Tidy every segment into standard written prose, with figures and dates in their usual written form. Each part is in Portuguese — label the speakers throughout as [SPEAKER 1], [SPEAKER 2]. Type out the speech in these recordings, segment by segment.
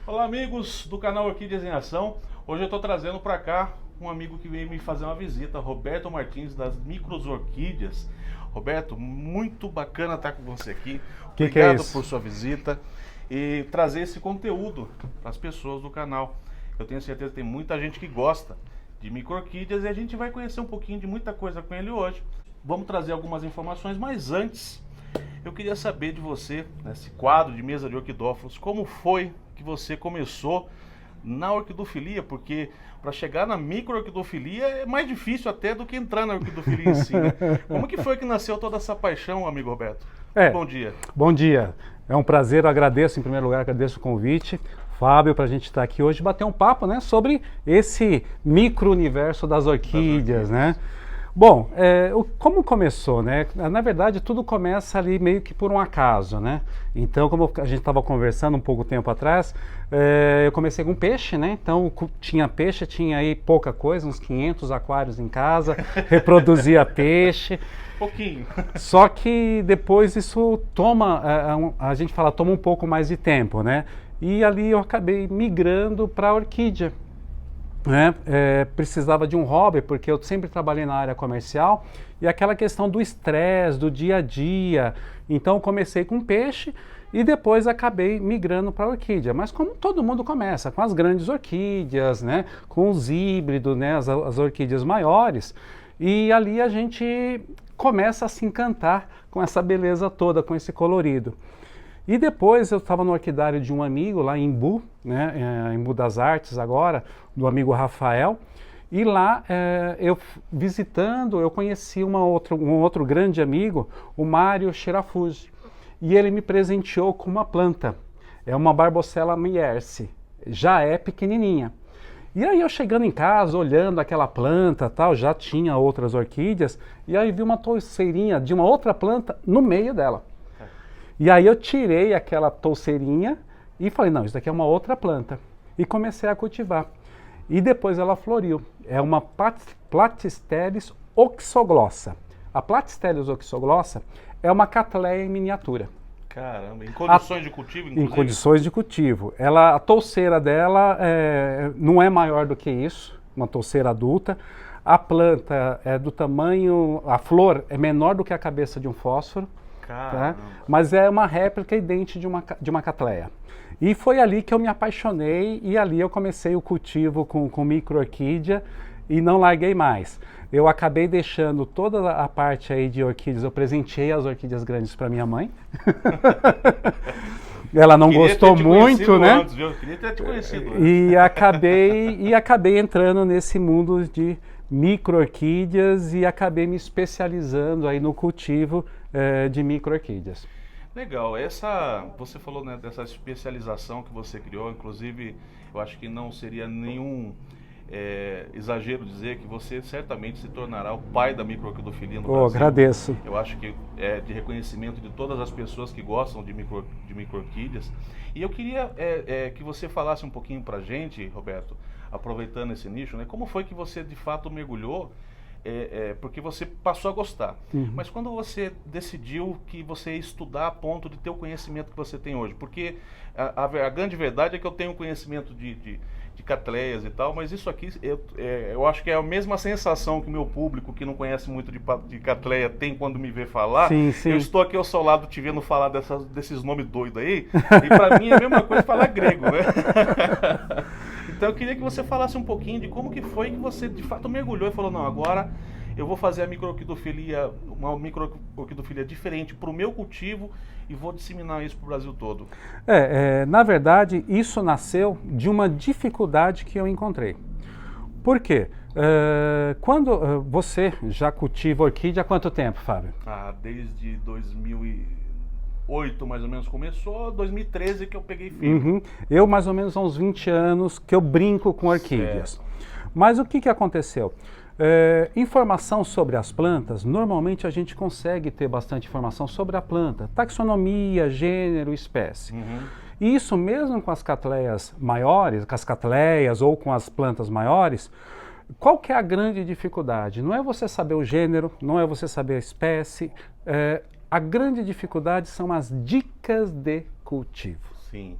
[SPEAKER 1] Olá, amigos do canal Orquídeas em Ação. Hoje eu estou trazendo para cá um amigo que veio me fazer uma visita, Roberto Martins, das Micros Orquídeas. Roberto, muito bacana estar com você aqui.
[SPEAKER 2] Que é
[SPEAKER 1] Obrigado
[SPEAKER 2] isso?
[SPEAKER 1] por sua visita e trazer esse conteúdo para as pessoas do canal. Eu tenho certeza que tem muita gente que gosta de micro-orquídeas e a gente vai conhecer um pouquinho de muita coisa com ele hoje. Vamos trazer algumas informações, mas antes eu queria saber de você, nesse quadro de mesa de orquidófilos, como foi que você começou na orquidofilia, porque para chegar na micro-orquidofilia é mais difícil até do que entrar na orquidofilia em si, né? Como que foi que nasceu toda essa paixão, amigo Roberto? Bom dia.
[SPEAKER 2] Bom dia. É um prazer, eu agradeço, em primeiro lugar, agradeço o convite, Fábio, para a gente estar aqui hoje, bater um papo, né, sobre esse micro-universo das orquídeas, né? Bom, como começou, né? Na verdade, tudo começa ali meio que por um acaso, né? Então, como a gente estava conversando um pouco tempo atrás, eu comecei com peixe, né? Então, tinha peixe, tinha aí pouca coisa, uns 500 aquários em casa, reproduzia peixe.
[SPEAKER 1] Pouquinho.
[SPEAKER 2] Só que depois isso toma, a gente fala, toma um pouco mais de tempo, né? E ali eu acabei migrando para a orquídea. Né? Precisava de um hobby, porque eu sempre trabalhei na área comercial e aquela questão do estresse, do dia a dia. Então comecei com peixe e depois acabei migrando para a orquídea. Mas como todo mundo começa, com as grandes orquídeas, né? Com os híbridos, né? As orquídeas maiores. E ali a gente começa a se encantar com essa beleza toda, com esse colorido. E depois eu estava no orquidário de um amigo lá em Embu, né, em Embu das Artes agora, do amigo Rafael, e lá eu visitando, eu conheci um outro grande amigo, o Mário Shirafuji, e ele me presenteou com uma planta, é uma Barbocella mierce, já é pequenininha. E aí eu chegando em casa, olhando aquela planta, tal, já tinha outras orquídeas, e aí vi uma touceirinha de uma outra planta no meio dela. E aí eu tirei aquela touceirinha e falei, não, isso daqui é uma outra planta. E comecei a cultivar. E depois ela floriu. É uma Platysteris oxyglossa. A Platysteris oxyglossa é uma catleia em miniatura.
[SPEAKER 1] Caramba, em condições de cultivo, inclusive?
[SPEAKER 2] Em condições de cultivo. A touceira dela não é maior do que isso, uma touceira adulta. A planta é do tamanho, a flor é menor do que a cabeça de um fósforo. Tá? Mas é uma réplica idêntica de uma catleia. E foi ali que eu me apaixonei e ali eu comecei o cultivo com micro-orquídea e não larguei mais. Eu acabei deixando toda a parte aí de orquídeas, eu presenteei as orquídeas grandes para minha mãe. Ela não gostou muito, né?
[SPEAKER 1] Antes, viu? Eu queria ter te conhecido antes.
[SPEAKER 2] E acabei entrando nesse mundo de micro-orquídeas e acabei me especializando aí no cultivo de micro-orquídeas.
[SPEAKER 1] Legal, você falou, né, dessa especialização que você criou, inclusive eu acho que não seria nenhum exagero dizer que você certamente se tornará o pai da micro-orquidofilia no Brasil.
[SPEAKER 2] Agradeço.
[SPEAKER 1] Eu acho que é de reconhecimento de todas as pessoas que gostam de micro-orquídeas. E eu queria que você falasse um pouquinho pra gente, Roberto, aproveitando esse nicho, né, como foi que você de fato mergulhou, porque você passou a gostar.
[SPEAKER 2] Uhum.
[SPEAKER 1] Mas quando você decidiu que você ia estudar a ponto de ter o conhecimento que você tem hoje? Porque a grande verdade é que eu tenho conhecimento de catleias e tal, mas isso aqui eu acho que é a mesma sensação que o meu público que não conhece muito de catleia tem quando me vê falar.
[SPEAKER 2] Sim, sim.
[SPEAKER 1] Eu estou aqui ao seu lado te vendo falar desses nomes doidos aí, e para mim é a mesma coisa falar grego, né? Então eu queria que você falasse um pouquinho de como que foi que você de fato mergulhou e falou, não, agora eu vou fazer uma micro-orquidofilia diferente para o meu cultivo e vou disseminar isso para o Brasil todo.
[SPEAKER 2] Na verdade, isso nasceu de uma dificuldade que eu encontrei. Por quê? Quando você já cultiva orquídea há quanto tempo, Fábio?
[SPEAKER 1] Desde 2008 mais ou menos começou, 2013 que eu peguei firme.
[SPEAKER 2] Uhum. Eu mais ou menos há uns 20 anos que eu brinco com orquídeas.
[SPEAKER 1] Certo.
[SPEAKER 2] Mas o que aconteceu? Informação sobre as plantas, normalmente a gente consegue ter bastante informação sobre a planta, taxonomia, gênero, espécie.
[SPEAKER 1] Uhum.
[SPEAKER 2] E isso mesmo com as catleias maiores, com as catleias ou com as plantas maiores, qual que é a grande dificuldade? Não é você saber o gênero, não é você saber a espécie, a grande dificuldade são as dicas de cultivo.
[SPEAKER 1] Sim.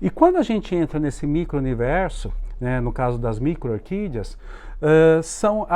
[SPEAKER 2] E quando a gente entra nesse micro-universo, né, no caso das micro-orquídeas, são,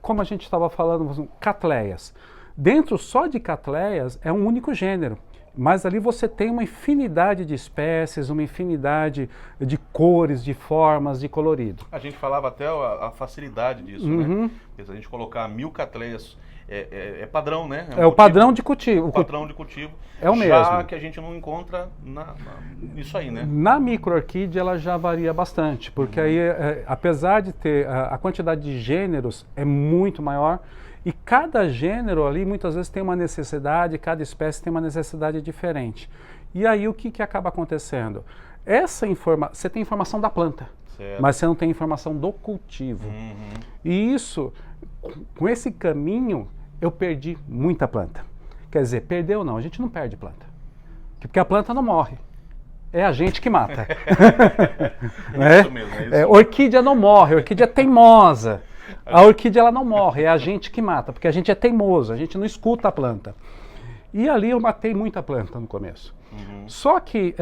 [SPEAKER 2] como a gente estava falando, catleias. Dentro só de catleias é um único gênero, mas ali você tem uma infinidade de espécies, uma infinidade de cores, de formas, de colorido.
[SPEAKER 1] A gente falava até a facilidade disso, né? Porque se a gente colocar 1000 catleias, é padrão, né?
[SPEAKER 2] É o padrão de cultivo.
[SPEAKER 1] O padrão de cultivo.
[SPEAKER 2] É o mesmo.
[SPEAKER 1] Já que a gente não encontra nisso aí, né?
[SPEAKER 2] Na micro-orquídea ela já varia bastante, porque aí, apesar de ter a quantidade de gêneros é muito maior, e cada gênero ali muitas vezes tem uma necessidade, cada espécie tem uma necessidade diferente. E aí o que acaba acontecendo? Você tem informação da planta,
[SPEAKER 1] certo,
[SPEAKER 2] mas você não tem informação do cultivo. E isso, com esse caminho, eu perdi muita planta. Quer dizer, perdeu não, a gente não perde planta. Porque a planta não morre. É a gente que mata.
[SPEAKER 1] É isso mesmo, é isso.
[SPEAKER 2] Orquídea não morre, orquídea é teimosa. A orquídea ela não morre, é a gente que mata, porque a gente é teimoso, a gente não escuta a planta. E ali eu matei muita planta no começo. Só que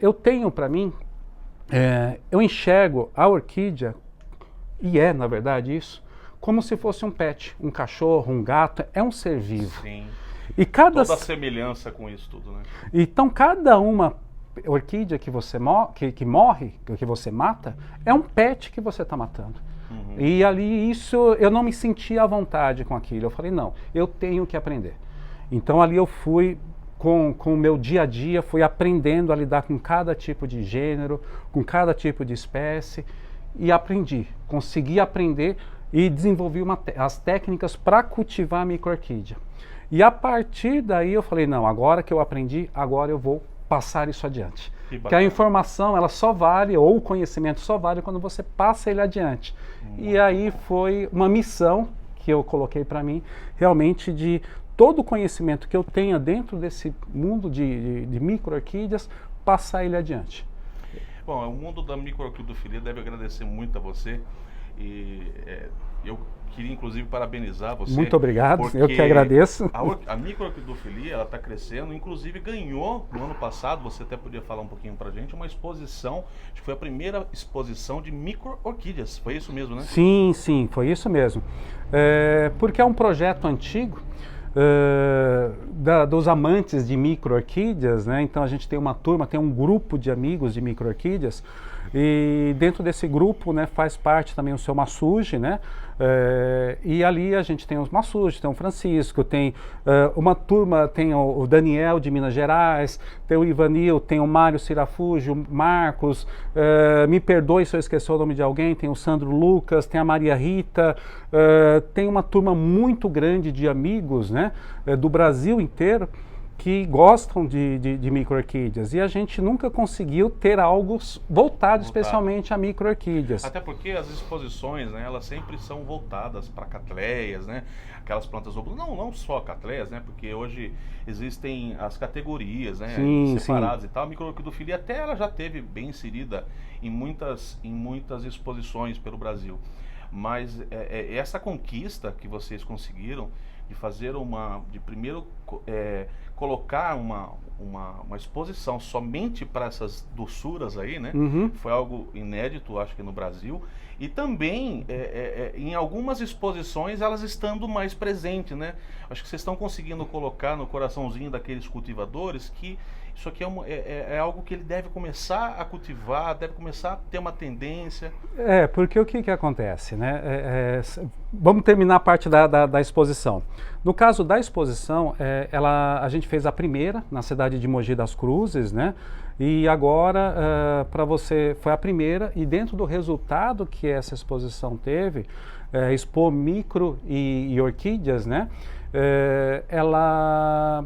[SPEAKER 2] eu tenho para mim, eu enxergo a orquídea, e na verdade isso, como se fosse um pet, um cachorro, um gato, é um ser vivo.
[SPEAKER 1] Sim.
[SPEAKER 2] E
[SPEAKER 1] toda a semelhança com isso tudo, né?
[SPEAKER 2] Então cada uma orquídea que você que morre, que você mata, é um pet que você está matando. E ali eu não me sentia à vontade com aquilo. Eu falei, não, eu tenho que aprender. Então ali eu fui com o meu dia a dia, fui aprendendo a lidar com cada tipo de gênero, com cada tipo de espécie, e aprendi, consegui aprender e desenvolvi as técnicas para cultivar a micro-orquídea. E a partir daí eu falei, não, agora que eu aprendi, agora eu vou passar isso adiante. Porque a informação, ela só vale, ou o conhecimento só vale quando você passa ele adiante. E aí foi uma missão que eu coloquei para mim, realmente de todo o conhecimento que eu tenha dentro desse mundo de micro-orquídeas, passar ele adiante.
[SPEAKER 1] Bom, o mundo da micro-orquidofilia deve agradecer muito a você. E eu queria inclusive parabenizar você.
[SPEAKER 2] Muito obrigado, eu que agradeço.
[SPEAKER 1] A micro-orquidofilia, ela está crescendo, inclusive ganhou no ano passado, você até podia falar um pouquinho pra gente, uma exposição, acho que foi a primeira exposição de micro-orquídeas, foi isso mesmo, né? Sim,
[SPEAKER 2] foi isso mesmo. Porque é um projeto antigo, dos amantes de micro-orquídeas, né? Então a gente tem uma turma, tem um grupo de amigos de micro-orquídeas, e dentro desse grupo, né, faz parte também o seu Massuji, né? E ali a gente tem os Massuji, tem o Francisco, tem uma turma, tem o Daniel de Minas Gerais, tem o Ivanil, tem o Mário Sirafuji, o Marcos, me perdoe se eu esqueci o nome de alguém, tem o Sandro Lucas, tem a Maria Rita, tem uma turma muito grande de amigos, né, do Brasil inteiro, que gostam de micro-orquídeas, e a gente nunca conseguiu ter algo voltado especialmente a micro-orquídeas.
[SPEAKER 1] Até porque as exposições, né, elas sempre são voltadas para catleias, né, aquelas plantas não só catleias, né, porque hoje existem as categorias, né, separadas e tal. A micro-orquidofilia até ela já teve bem inserida em muitas exposições pelo Brasil, mas essa conquista que vocês conseguiram de fazer primeiro colocar uma exposição somente para essas doçuras aí, né? Foi algo inédito, acho que no Brasil. E também, em algumas exposições, elas estando mais presentes, né? Acho que vocês estão conseguindo colocar no coraçãozinho daqueles cultivadores que isso aqui é algo que ele deve começar a cultivar, deve começar a ter uma tendência.
[SPEAKER 2] Porque o que acontece, né? Vamos terminar a parte da exposição. No caso da exposição, a gente fez a primeira na cidade de Mogi das Cruzes, né? E agora, foi a primeira, e dentro do resultado que essa exposição teve, expor micro e orquídeas, né? Ela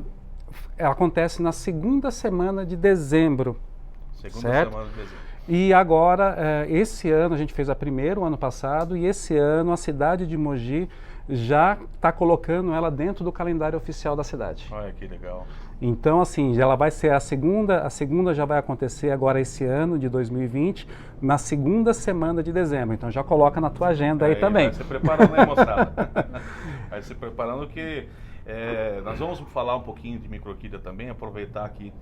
[SPEAKER 2] acontece na segunda semana de dezembro. Certo?
[SPEAKER 1] Semana de dezembro.
[SPEAKER 2] E agora, esse ano, a gente fez a primeira, o ano passado, e esse ano a cidade de Mogi já está colocando ela dentro do calendário oficial da cidade.
[SPEAKER 1] Olha que legal.
[SPEAKER 2] Então, assim, ela vai ser a segunda já vai acontecer agora esse ano de 2020, na segunda semana de dezembro. Então já coloca na tua agenda aí também.
[SPEAKER 1] Vai se preparando aí, moçada. Vai se preparando que nós vamos falar um pouquinho de micro-orquídea também, aproveitar aqui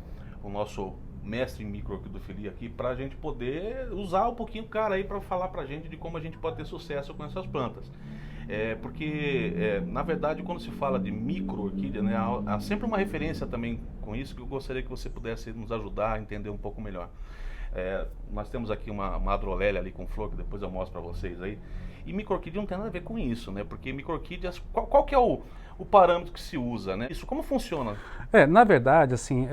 [SPEAKER 1] o nosso mestre em microorquidofilia aqui, para a gente poder usar um pouquinho o cara aí para falar para a gente de como a gente pode ter sucesso com essas plantas. Porque, na verdade, quando se fala de micro-orquídea, né, há sempre uma referência também com isso que eu gostaria que você pudesse nos ajudar a entender um pouco melhor. Nós temos aqui uma adrolélia ali com flor, que depois eu mostro para vocês aí. E micro-orquídea não tem nada a ver com isso, né? Porque micro-orquídeas, qual que é o parâmetro que se usa, né? Isso como funciona?
[SPEAKER 2] Na verdade, assim,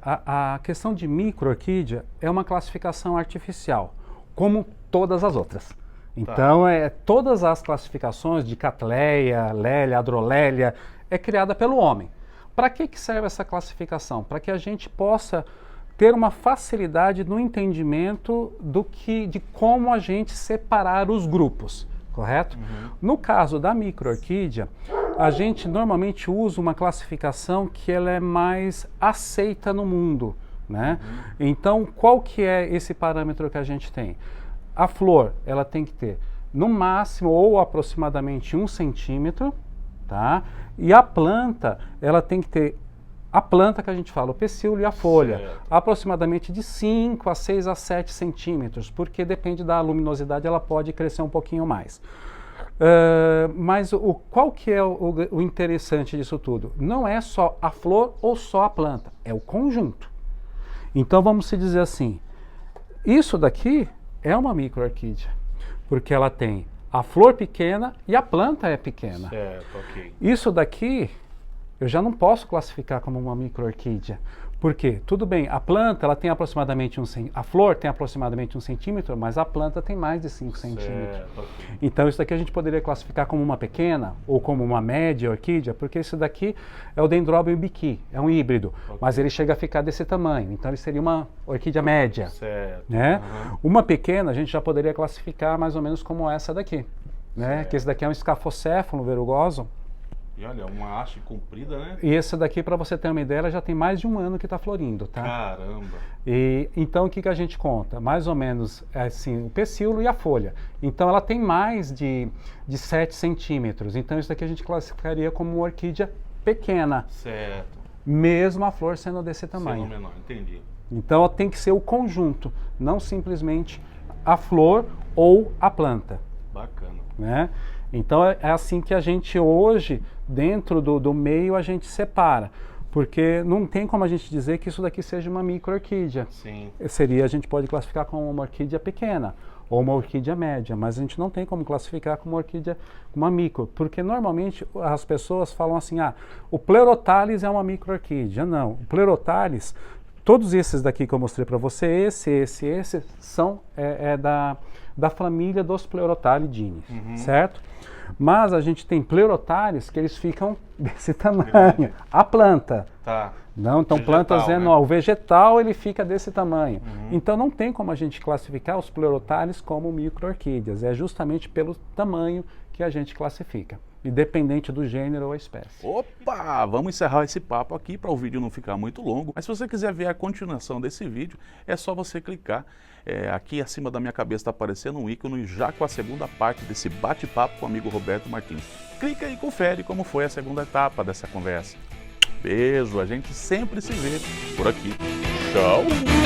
[SPEAKER 2] a questão de micro-orquídea é uma classificação artificial, como todas as outras. Então, todas as classificações de Cattleya, Lélia, Adrolélia, é criada pelo homem. Para que serve essa classificação? Para que a gente possa ter uma facilidade no entendimento de como a gente separar os grupos, correto? Uhum. No caso da micro-orquídea, a gente normalmente usa uma classificação que ela é mais aceita no mundo, né? Uhum. Então, qual que é esse parâmetro que a gente tem? A flor, ela tem que ter, no máximo ou aproximadamente 1 centímetro, tá? E a planta, ela tem que ter, a planta que a gente fala, o pecíolo e a folha, certo, aproximadamente de 5 a 6 a 7 centímetros, porque depende da luminosidade, ela pode crescer um pouquinho mais. Mas qual que é o interessante disso tudo? Não é só a flor ou só a planta, é o conjunto. Então vamos se dizer assim, isso daqui é uma micro-orquídea, porque ela tem a flor pequena e a planta é pequena.
[SPEAKER 1] Certo, ok.
[SPEAKER 2] Isso daqui eu já não posso classificar como uma micro-orquídea. Por quê? Tudo bem, a planta ela tem aproximadamente a flor tem aproximadamente 1 centímetro, mas a planta tem mais de 5 centímetros.
[SPEAKER 1] Okay.
[SPEAKER 2] Então isso daqui a gente poderia classificar como uma pequena ou como uma média orquídea, porque isso daqui é o Dendrobium biqui, é um híbrido, okay, mas ele chega a ficar desse tamanho, então ele seria uma orquídea média.
[SPEAKER 1] Certo.
[SPEAKER 2] Né? Uhum. Uma pequena a gente já poderia classificar mais ou menos como essa daqui, né? Que esse daqui é um Scaphocéphalo verrugoso.
[SPEAKER 1] E olha, uma haste comprida, né?
[SPEAKER 2] E esse daqui, para você ter uma ideia, ela já tem mais de 1 ano que está florindo, tá?
[SPEAKER 1] Caramba!
[SPEAKER 2] E então o que a gente conta? Mais ou menos assim, o pecíolo e a folha. Então ela tem mais de 7 centímetros. Então isso daqui a gente classificaria como uma orquídea pequena.
[SPEAKER 1] Certo.
[SPEAKER 2] Mesmo a flor sendo desse tamanho.
[SPEAKER 1] Sendo menor, entendi.
[SPEAKER 2] Então tem que ser o conjunto, não simplesmente a flor ou a planta.
[SPEAKER 1] Bacana.
[SPEAKER 2] Né? Então é assim que a gente hoje, dentro do meio, a gente separa. Porque não tem como a gente dizer que isso daqui seja uma micro-orquídea.
[SPEAKER 1] Sim.
[SPEAKER 2] A gente pode classificar como uma orquídea pequena ou uma orquídea média, mas a gente não tem como classificar como uma orquídea, uma micro. Porque normalmente as pessoas falam assim, o Pleurothales é uma micro-orquídea. Não, o Pleurothales, todos esses daqui que eu mostrei para você, esse, são da família dos Pleurothalidae, certo? Mas a gente tem Pleurothales que eles ficam desse tamanho. A planta.
[SPEAKER 1] Tá.
[SPEAKER 2] Não, então vegetal, plantas enormes. O vegetal ele fica desse tamanho. Então não tem como a gente classificar os Pleurothales como micro-orquídeas. É justamente pelo tamanho que a gente classifica, independente do gênero ou espécie.
[SPEAKER 1] Opa! Vamos encerrar esse papo aqui para o vídeo não ficar muito longo. Mas se você quiser ver a continuação desse vídeo, é só você clicar. Aqui acima da minha cabeça está aparecendo um ícone já com a segunda parte desse bate-papo com o amigo Roberto Martins. Clica e confere como foi a segunda etapa dessa conversa. Beijo, a gente sempre se vê por aqui. Tchau!